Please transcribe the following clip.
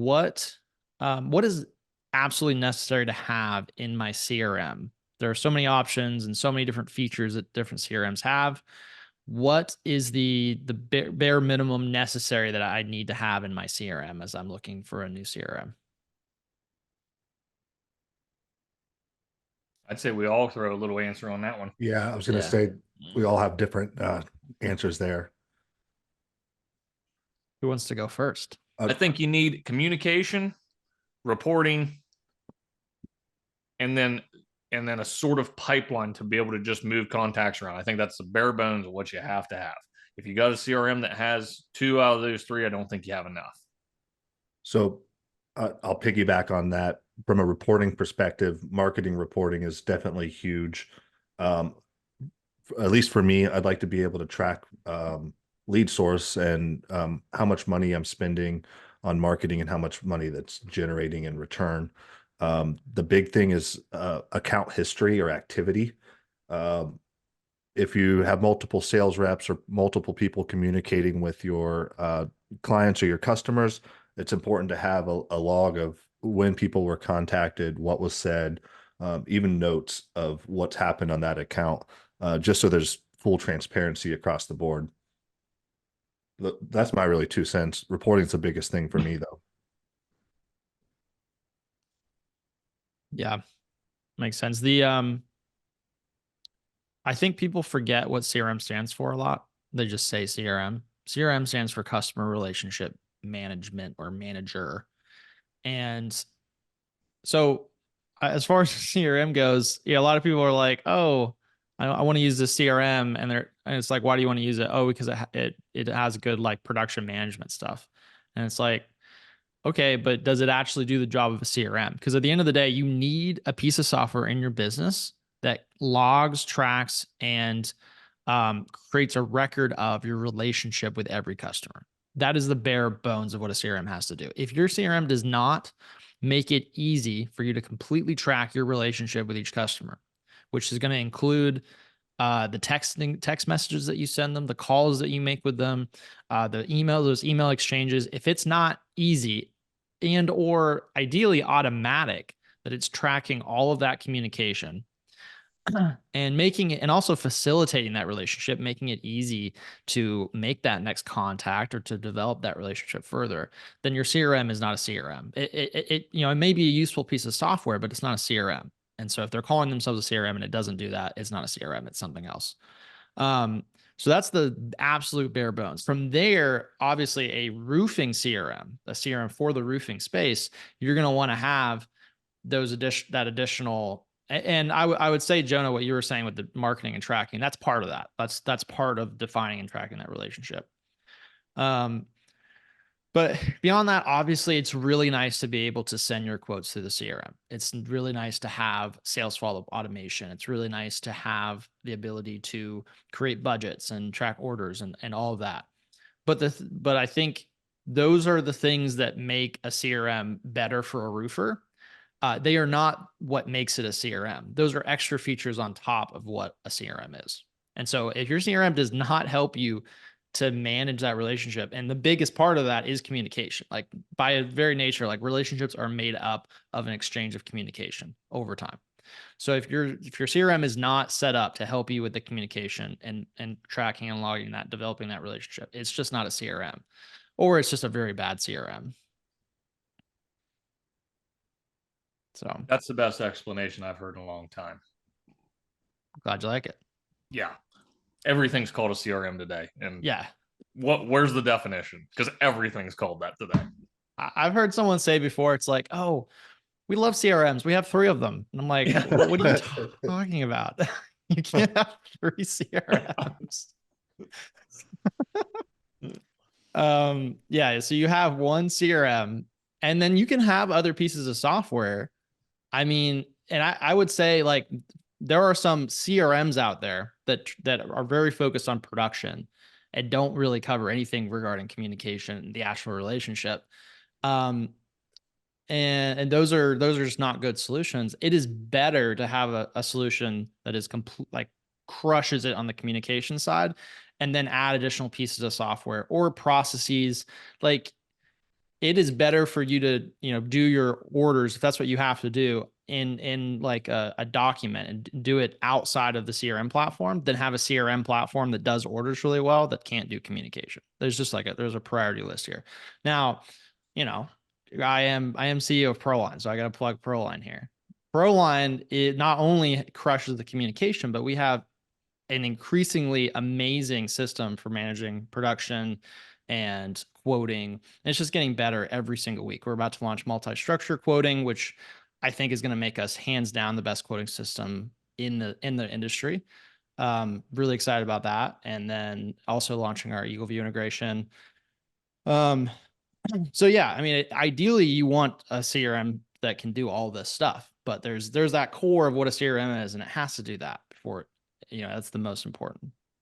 what is absolutely necessary to have in my CRM? There are so many options and so many different features that different CRMs have. What is the bare minimum necessary that I need to have in my CRM as I'm looking for a new CRM? I'd say we all throw a little answer on that one. Yeah, I was going to Yeah. say we all have different answers there. Who wants to go first? I think you need communication, reporting, and then a sort of pipeline to be able to just move contacts around. I think that's the bare bones of what you have to have. If you got a CRM that has 2 out of those 3, I don't think you have enough. So I'll piggyback on that. From a reporting perspective, marketing reporting is definitely huge. At least for me, I'd like to be able to track lead source and how much money I'm spending on marketing and how much money that's generating in return. The big thing is account history or activity. If you have multiple sales reps or multiple people communicating with your clients or your customers, it's important to have a log of when people were contacted, what was said, even notes of what's happened on that account, just so there's full transparency across the board. That's my really 2 cents. Reporting's the biggest thing for me, though. Yeah, makes sense. I think people forget what CRM stands for a lot. They just say CRM. CRM stands for customer relationship management or manager. And so as far as CRM goes, yeah, a lot of people are like, "Oh, I want to use this CRM," and it's like, "Why do you want to use it?" "Oh, because it has good like production management stuff." And it's like, okay, but does it actually do the job of a CRM? Because at the end of the day, you need a piece of software in your business that logs, tracks, and creates a record of your relationship with every customer. That is the bare bones of what a CRM has to do. If your CRM does not make it easy for you to completely track your relationship with each customer, which is going to include the text messages that you send them, the calls that you make with them, those email exchanges. If it's not easy and or ideally automatic, that it's tracking all of that communication and making it and also facilitating that relationship, making it easy to make that next contact or to develop that relationship further, then your CRM is not a CRM. It may be a useful piece of software, but it's not a CRM. And so if they're calling themselves a CRM and it doesn't do that, it's not a CRM, it's something else. So that's the absolute bare bones. From there, obviously a roofing CRM, a CRM for the roofing space, you're going to want to have that additional. And I would say, Jonah, what you were saying with the marketing and tracking, that's part of that. That's part of defining and tracking that relationship. But beyond that, obviously, it's really nice to be able to send your quotes through the CRM. It's really nice to have sales follow-up automation. It's really nice to have the ability to create budgets and track orders and all of that. But I think those are the things that make a CRM better for a roofer. They are not what makes it a CRM. Those are extra features on top of what a CRM is. And so if your CRM does not help you to manage that relationship, and the biggest part of that is communication, like by a very nature, like relationships are made up of an exchange of communication over time. So if your CRM is not set up to help you with the communication and tracking and logging that, developing that relationship, it's just not a CRM, or it's just a very bad CRM. So That's the best explanation I've heard in a long time. glad you like it. Yeah. Everything's called a CRM today. And Yeah. Where's the definition? Because everything's called that today. I've heard someone say before, it's like, "Oh, we love CRMs. We have 3 of them." And I'm like, what are you talking about? You can't have 3 CRMs. Yeah. So you have one CRM and then you can have other pieces of software. I mean, and I would say like there are some CRMs out there that are very focused on production and don't really cover anything regarding communication and the actual relationship. Um, and those are just not good solutions. It is better to have a solution that is complete, like crushes it on the communication side, and then add additional pieces of software or processes. Like it is better for you to, do your orders, if that's what you have to do, in like a document, and do it outside of the CRM platform, than have a CRM platform that does orders really well that can't do communication. There's just like there's a priority list here. Now, I am CEO of ProLine, so I got to plug ProLine here. ProLine, it not only crushes the communication, but we have an increasingly amazing system for managing production and quoting. And it's just getting better every single week. We're about to launch multi-structure quoting, which I think is going to make us hands down the best quoting system in the industry. Really excited about that. And then also launching our Eagle View integration. So yeah, I mean, ideally you want a CRM that can do all this stuff, but there's that core of what a CRM is, and it has to do that before, that's the most important.